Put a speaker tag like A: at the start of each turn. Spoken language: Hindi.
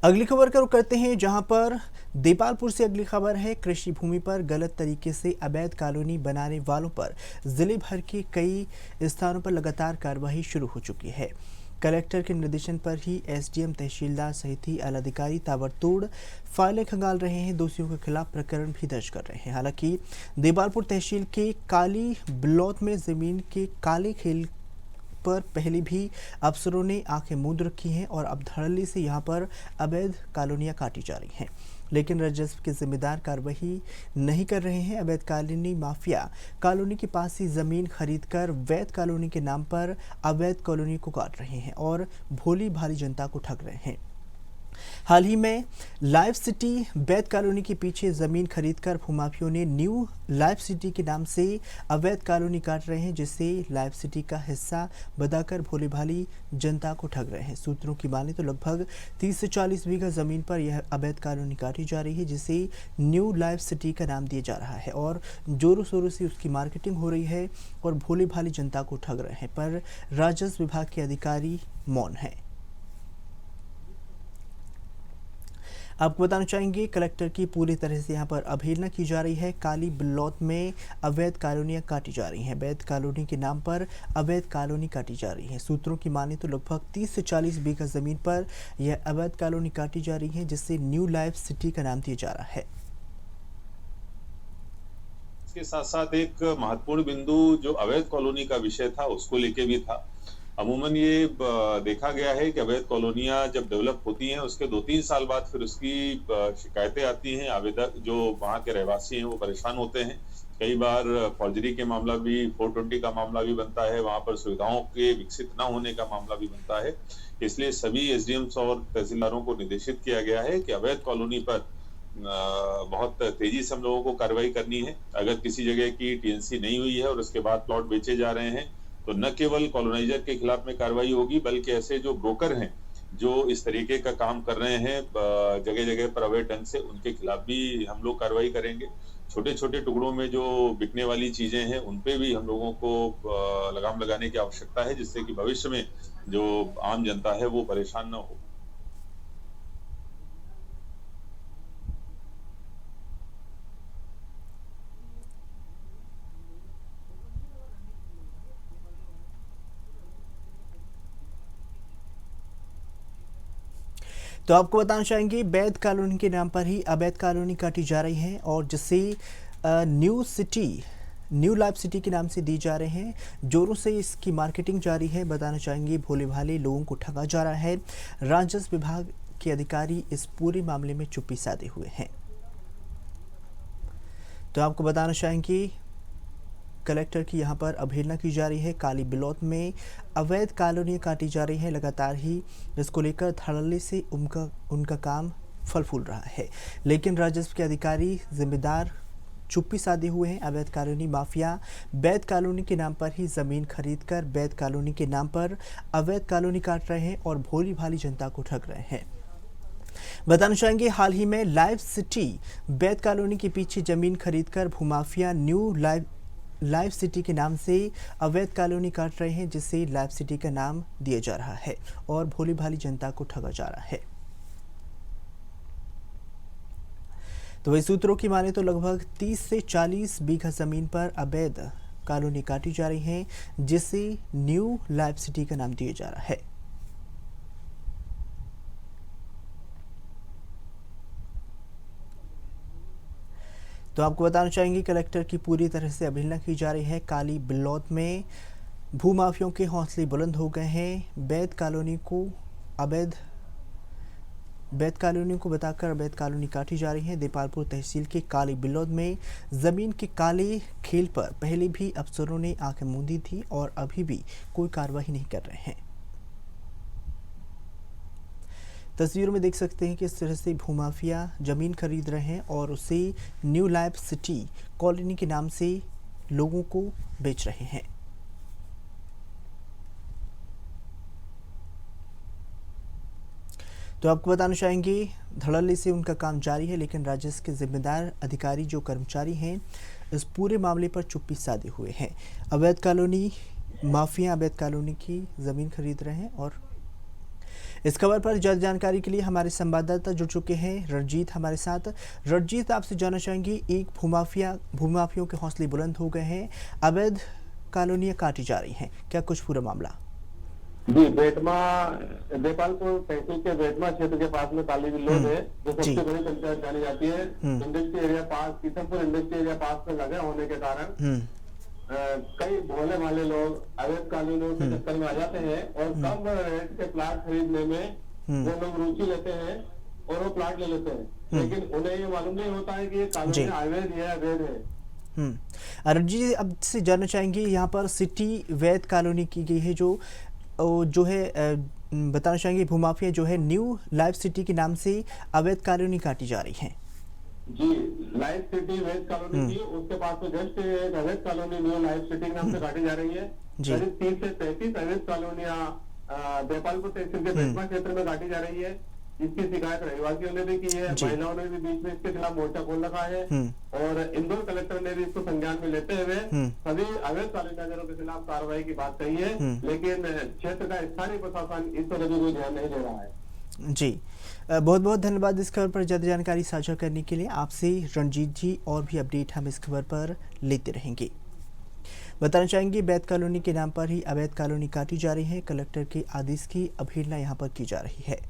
A: अगली खबर का रुख करते हैं, जहां पर देपालपुर से अगली खबर है। कृषि भूमि पर गलत तरीके से अवैध कॉलोनी बनाने वालों पर जिले भर के कई स्थानों पर लगातार कार्रवाई शुरू हो चुकी है। कलेक्टर के निर्देशन पर ही एसडीएम, तहसीलदार सहित ही आला अधिकारी ताबड़तोड़ फाइलें खंगाल रहे हैं, दोषियों के खिलाफ प्रकरण भी दर्ज कर रहे हैं। हालांकि देपालपुर तहसील के काली ब्लॉक में जमीन के काले खेल पर पहले भी अफसरों ने आंखें मूंद रखी हैं और अब धड़ल्ले से यहां पर अवैध कॉलोनियां काटी जा रही हैं, लेकिन राजस्व के जिम्मेदार कार्रवाई नहीं कर रहे हैं। अवैध कॉलोनी माफिया कॉलोनी के पास ही जमीन खरीदकर वैध कॉलोनी के नाम पर अवैध कॉलोनी को काट रहे हैं और भोली भाली जनता को ठग रहे हैं। हाल ही में लाइफ सिटी वैध कॉलोनी के पीछे जमीन खरीदकर भूमाफियों ने न्यू लाइफ सिटी के नाम से अवैध कॉलोनी काट रहे हैं, जिससे लाइफ सिटी का हिस्सा बताकर भोली भाली जनता को ठग रहे हैं। सूत्रों की माने तो लगभग 30 से 40 बीघा जमीन पर यह अवैध कॉलोनी काटी जा रही है, जिसे न्यू लाइफ सिटी का नाम दिया जा रहा है और जोरों शोरों से उसकी मार्केटिंग हो रही है और भोली भाली जनता को ठग रहे हैं। पर राजस्व विभाग के अधिकारी मौन हैं। आपको बताना चाहेंगे, कलेक्टर की पूरी तरह से यहाँ पर अवहेलना की जा रही है। काली ब्लॉक में अवैध कॉलोनियाँ काटी जा रही हैं, वैध कॉलोनी के नाम पर अवैध कॉलोनी काटी जा रही है। सूत्रों की माने तो लगभग 30 से 40 बीघा जमीन पर यह अवैध कॉलोनी काटी जा रही है, जिससे न्यू लाइफ सिटी का नाम दिया जा रहा है।
B: इसके साथ साथ एक महत्वपूर्ण बिंदु जो अवैध कॉलोनी का विषय था उसको लेके भी था। अमूमन ये देखा गया है कि अवैध कॉलोनियां जब डेवलप होती हैं उसके 2-3 साल बाद फिर उसकी शिकायतें आती हैं। आवेदक जो वहाँ के रहवासी हैं वो परेशान होते हैं। कई बार फॉर्जरी के मामला भी, 420 का मामला भी बनता है, वहाँ पर सुविधाओं के विकसित न होने का मामला भी बनता है। इसलिए सभी एसडीएम्स और तहसीलदारों को निर्देशित किया गया है कि अवैध कॉलोनी पर बहुत तेजी से हम लोगों को कार्रवाई करनी है। अगर किसी जगह की टीएनसी नहीं हुई है और उसके बाद प्लॉट बेचे जा रहे हैं तो न केवल कॉलोनाइजर के खिलाफ में कार्रवाई होगी, बल्कि ऐसे जो ब्रोकर हैं जो इस तरीके का काम कर रहे हैं जगह जगह पर अवैध ढंग से, उनके खिलाफ भी हम लोग कार्रवाई करेंगे। छोटे छोटे टुकड़ों में जो बिकने वाली चीजें हैं उन पे भी हम लोगों को लगाम लगाने की आवश्यकता है, जिससे कि भविष्य में जो आम जनता है वो परेशान न हो।
A: तो आपको बताना चाहेंगे, वैध कॉलोनी के नाम पर ही अवैध कॉलोनी काटी जा रही है और जिससे न्यू लाइफ सिटी के नाम से दी जा रहे हैं। जोरों से इसकी मार्केटिंग जारी है। बताना चाहेंगे, भोले भाले लोगों को ठगा जा रहा है। राजस्व विभाग के अधिकारी इस पूरे मामले में चुप्पी साधे हुए हैं। तो आपको बताना चाहेंगे, कलेक्टर की यहां पर अवहेलना की जा रही है। काली ब्लॉक में अवैध कॉलोनियां काटी जा रही है। लगातार ही इसको लेकर धड़ल्ले से उनका काम फल फूल रहा है, लेकिन राजस्व के अधिकारी जिम्मेदार चुप्पी साधे हुए हैं। अवैध कॉलोनी माफिया वैध कॉलोनी के नाम पर ही जमीन खरीदकर वैध कॉलोनी के नाम पर अवैध कॉलोनी काट रहे हैं और भोली भाली जनता को ठग रहे हैं। बताना चाहेंगे, हाल ही में लाइफ सिटी वैध कॉलोनी के पीछे जमीन खरीदकर भूमाफिया न्यू लाइफ सिटी के नाम से अवैध कॉलोनी काट रहे हैं, जिससे लाइफ सिटी का नाम दिया जा रहा है और भोली भाली जनता को ठगा जा रहा है। तो वही सूत्रों की माने तो लगभग 30 से 40 बीघा जमीन पर अवैध कॉलोनी काटी जा रही है, जिसे न्यू लाइफ सिटी का नाम दिया जा रहा है। तो आपको बताना चाहेंगे, कलेक्टर की पूरी तरह से अवहेलना की जा रही है। काली ब्लॉक में भूमाफियों के हौसले बुलंद हो गए हैं। वैध कॉलोनी को बताकर अवैध कॉलोनी काटी जा रही है। देपालपुर तहसील के काली ब्लॉक में जमीन के काले खेल पर पहले भी अफसरों ने आंखें मूंदी थी और अभी भी कोई कार्रवाई नहीं कर रहे हैं। तस्वीरों में देख सकते हैं कि इस तरह से भूमाफिया जमीन खरीद रहे हैं और उसे न्यू लाइफ सिटी कॉलोनी के नाम से लोगों को बेच रहे हैं। तो आपको बताना चाहेंगे, धड़ल्ले से उनका काम जारी है, लेकिन राजस्व के जिम्मेदार अधिकारी जो कर्मचारी हैं इस पूरे मामले पर चुप्पी साधे हुए हैं। अवैध कॉलोनी माफिया अवैध कॉलोनी की जमीन खरीद रहे हैं और इस खबर पर ज्यादा जानकारी के लिए हमारे संवाददाता जुड़ चुके हैं रणजीत हमारे साथ। रणजीत, आपसे जानना चाहेंगे, एक भूमाफियों के हौसले बुलंद हो गए हैं, अवैध कॉलोनियां काटी जा रही हैं, क्या कुछ पूरा मामला?
C: जी, बेटमा देपालपुर तहसील के बेटमा क्षेत्र के पास में काली विल्लोद है, जो सबसे बड़ी पंचायत जानी जाती है। इंडस्ट्री एरिया पास, सीतमपुर इंडस्ट्री एरिया पास में लगे होने के कारण कई भोले भाले लोग अवैध कॉलोनियों के चक्कर में आ जाते हैं और कम रेट के प्लाट खरीदने में वो लोग रुचि लेते हैं और वो प्लाट ले लेते हैं, लेकिन उन्हें ये मालूम नहीं होता है कि ये कॉलोनी अवैध है, अवैध है।
A: अरुण जी, अब से जानना चाहेंगे, यहाँ पर सिटी वैद कॉलोनी की गई है, जो है बताना चाहेंगे भूमाफिया जो है न्यू लाइफ सिटी के नाम से अवैध कॉलोनी काटी जा रही है।
C: जी, लाइफ सिटी वेस्ट कॉलोनी थी, उसके पास में जस्ट एक अवैध कॉलोनी न्यू लाइफ सिटी के नाम से काटी जा रही है। करीब 30 से 33 अवैध कॉलोनियां देपालपुर तहसील के बेटमा क्षेत्र में काटी जा रही है, जिसकी शिकायत रहवासियों ने भी की है, महिलाओं ने भी बीच में इसके खिलाफ मोर्चा खोल रखा है और इंदौर कलेक्टर ने भी इसको संज्ञान में लेते हुए सभी अवैध कॉलोनियां के खिलाफ कार्रवाई की बात कही है, लेकिन क्षेत्र का स्थानीय प्रशासन इस पर अभी कोई ध्यान नहीं दे रहा है।
A: जी, बहुत बहुत धन्यवाद इस खबर पर ज़्यादा जानकारी साझा करने के लिए। आपसे रणजीत जी, और भी अपडेट हम इस खबर पर लेते रहेंगे। बताना चाहेंगे, वैद कॉलोनी के नाम पर ही अवैध कॉलोनी काटी जा रही है, कलेक्टर के आदेश की अवहेलना यहाँ पर की जा रही है।